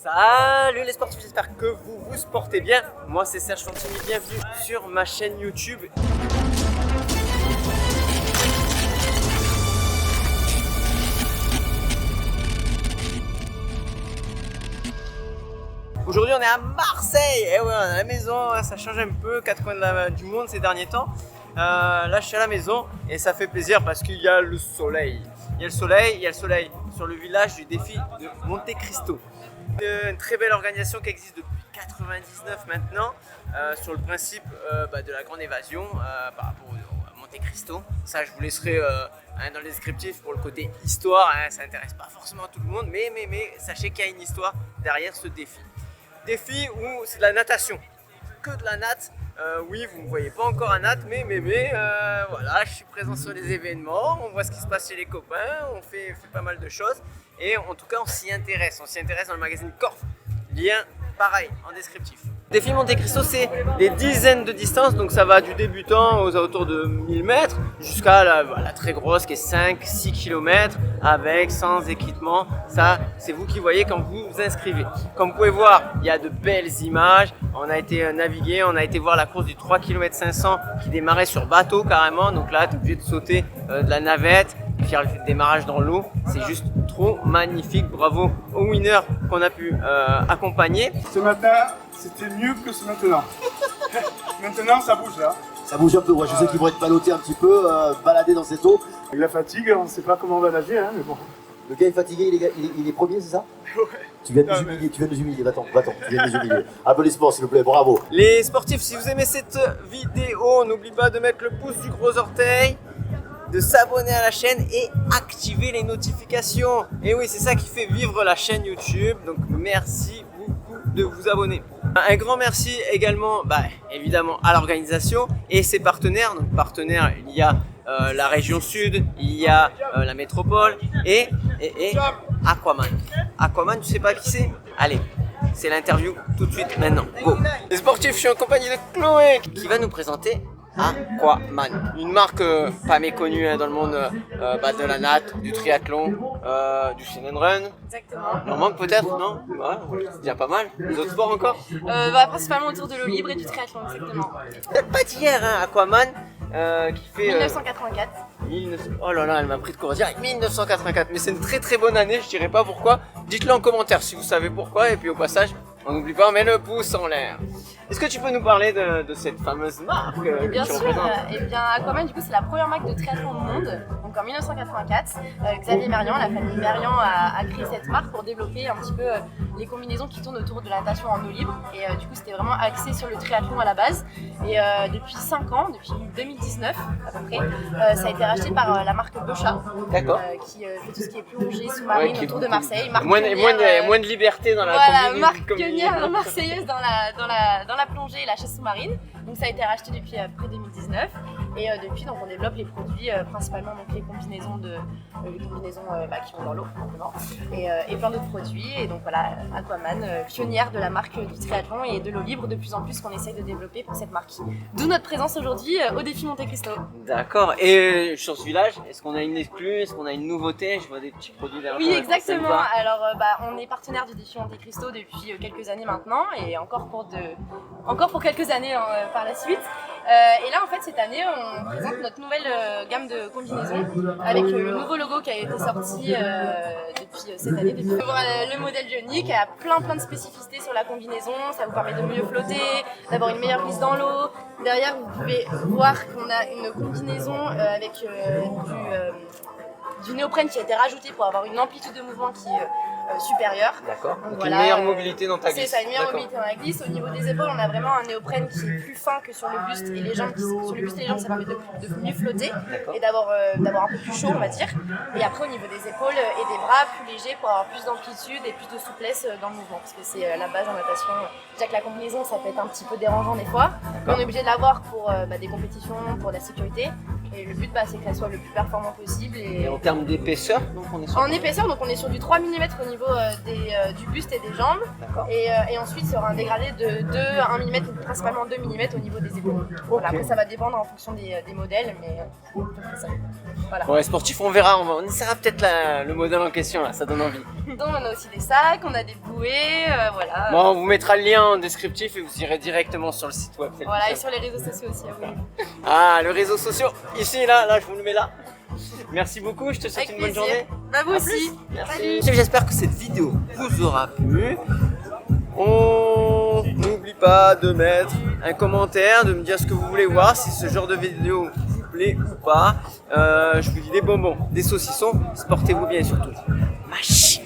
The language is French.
Salut les sportifs, j'espère que vous vous portez bien. Moi c'est Serge Fantini, bienvenue sur ma chaîne YouTube. Aujourd'hui on est à Marseille, et ouais, on est à la maison, ça change un peu, quatre coins du monde ces derniers temps. Là je suis à la maison et ça fait plaisir parce qu'il y a le soleil. Il y a le soleil sur le village du défi de Monte Cristo. Une très belle organisation qui existe depuis 99 maintenant, sur le principe de la grande évasion par rapport à Monte Cristo. Ça je vous laisserai dans le descriptif pour le côté histoire, ça n'intéresse pas forcément tout le monde, mais sachez qu'il y a une histoire derrière ce défi. Défi où c'est de la natation, que de la natte. Oui, vous ne me voyez pas encore à natte, mais voilà, je suis présent sur les événements, on voit ce qui se passe chez les copains, on fait pas mal de choses et en tout cas on s'y intéresse dans le magazine Corf, lien pareil en descriptif. Défi Monte Cristo, c'est des dizaines de distances, donc ça va du débutant aux alentours de 1000 mètres jusqu'à la très grosse qui est 5-6 km avec, sans équipement. Ça, c'est vous qui voyez quand vous vous inscrivez. Comme vous pouvez voir, il y a de belles images. On a été naviguer, on a été voir la course du 3 km 500 qui démarrait sur bateau carrément. Donc là, tu es obligé de sauter de la navette, faire le démarrage dans l'eau. C'est juste trop magnifique. Bravo aux winners qu'on a pu accompagner. Ce matin, c'était mieux que ce maintenant. Maintenant, ça bouge là. Ça bouge un peu, ouais. Je sais qu'ils vont être ballottés un petit peu, baladés dans cette eau. Avec la fatigue, on ne sait pas comment on va nager, hein, mais bon. Le gars est fatigué, il est premier, c'est ça? Ouais. Tu viens de nous humilier, va-t'en, tu viens de nous humilier. Applaudissements s'il vous plaît, bravo. Les sportifs, si vous aimez cette vidéo, n'oubliez pas de mettre le pouce du gros orteil, de s'abonner à la chaîne et activer les notifications. Et oui, c'est ça qui fait vivre la chaîne YouTube, donc merci beaucoup de vous abonner. Un grand merci également, évidemment, à l'organisation et ses partenaires. Donc partenaires, il y a la région sud, il y a la métropole et Aquaman. Aquaman, tu sais pas qui c'est? Allez, c'est l'interview tout de suite maintenant. Go. Les sportifs, je suis en compagnie de Chloé qui va nous présenter Aquaman, une marque pas méconnue dans le monde de la natte, du triathlon, du swim and run. Exactement. Il en manque peut-être, non? Ouais, c'est déjà pas mal. Les autres sports encore? Principalement autour de l'eau libre et du triathlon, exactement. Peut-être pas d'hier, hein, Aquaman, qui fait... 1984. Oh là là, elle m'a pris de court direct. 1984, mais c'est une très très bonne année, je dirais pas pourquoi. Dites-le en commentaire si vous savez pourquoi, et puis au passage, on n'oublie pas, on met le pouce en l'air. Est-ce que tu peux nous parler de cette fameuse marque Bien que tu sûr, représentes? Aquaman, du coup, c'est la première marque de triathlon au monde. Donc en 1984, Xavier Merlian, la famille Merlian, a créé cette marque pour développer un petit peu les combinaisons qui tournent autour de la natation en eau libre. Et du coup, c'était vraiment axé sur le triathlon à la base. Et depuis 5 ans, depuis 2019 à peu près, ça a été racheté par la marque Bochat, qui fait tout ce qui est plongée sous-marine autour de Marseille. Moins de liberté dans la marque pionnière marseillaise dans la plongée et la chasse sous-marine. Donc ça a été racheté depuis après 2019 et depuis donc on développe les produits principalement donc les combinaisons qui vont dans l'eau simplement et plein d'autres produits et donc voilà Aquaman pionnière de la marque du triathlon et de l'eau libre de plus en plus qu'on essaye de développer pour cette marque. D'où notre présence aujourd'hui au défi Monte Cristo. D'accord. Et sur ce village, est-ce qu'on a une exclue, est-ce qu'on a une nouveauté? Je vois des petits produits derrière. Oui, exactement. Alors on est partenaire du défi Monte Cristo depuis quelques années maintenant et encore pour quelques années par la suite. Et là en fait cette année on présente notre nouvelle gamme de combinaisons avec le nouveau logo qui a été sorti depuis cette année. Le modèle Johnny qui a plein de spécificités sur la combinaison, ça vous permet de mieux flotter, d'avoir une meilleure glisse dans l'eau. Derrière vous pouvez voir qu'on a une combinaison avec du néoprène qui a été rajouté pour avoir une amplitude de mouvement qui est supérieure. D'accord. Donc voilà, une meilleure mobilité dans ta glisse. C'est ça, une meilleure mobilité dans la glisse. Au niveau des épaules, on a vraiment un néoprène qui est plus fin que sur le buste et les jambes. Sur le buste et les jambes, ça permet de mieux flotter et d'avoir un peu plus chaud, on va dire. Et après, au niveau des épaules et des bras, plus léger pour avoir plus d'amplitude et plus de souplesse dans le mouvement. Parce que c'est la base en natation. Déjà que la combinaison, ça peut être un petit peu dérangeant des fois. Mais on est obligé de l'avoir pour des compétitions, pour de la sécurité. Et le but, c'est qu'elle soit le plus performant possible. Et en termes d'épaisseur, donc on est sur En épaisseur, donc on est sur du 3 mm au niveau du buste et des jambes. D'accord. Et ensuite, il y aura un dégradé de 2 à 1 mm, principalement 2 mm au niveau des épaules. Voilà, après, ça va dépendre en fonction des modèles, mais à peu près ça. Voilà. Pour les sportifs, on verra, on essaiera peut-être le modèle en question, là, ça donne envie. Donc, on a aussi des sacs, on a des bouées, voilà. Bon, on vous mettra le lien en descriptif et vous irez directement sur le site web. Voilà, et sur les réseaux sociaux aussi, oui. Ah, les réseaux sociaux, ici, là, je vous le mets là. Merci beaucoup, je te souhaite Avec une bonne plaisir. journée. Bah, vous À aussi. plus. Merci. Salut. J'espère que cette vidéo vous aura plu. On n'oublie pas de mettre un commentaire, de me dire ce que vous voulez voir, si ce genre de vidéo vous plaît ou pas. Je vous dis des bonbons, des saucissons, sportez-vous bien surtout. Machine.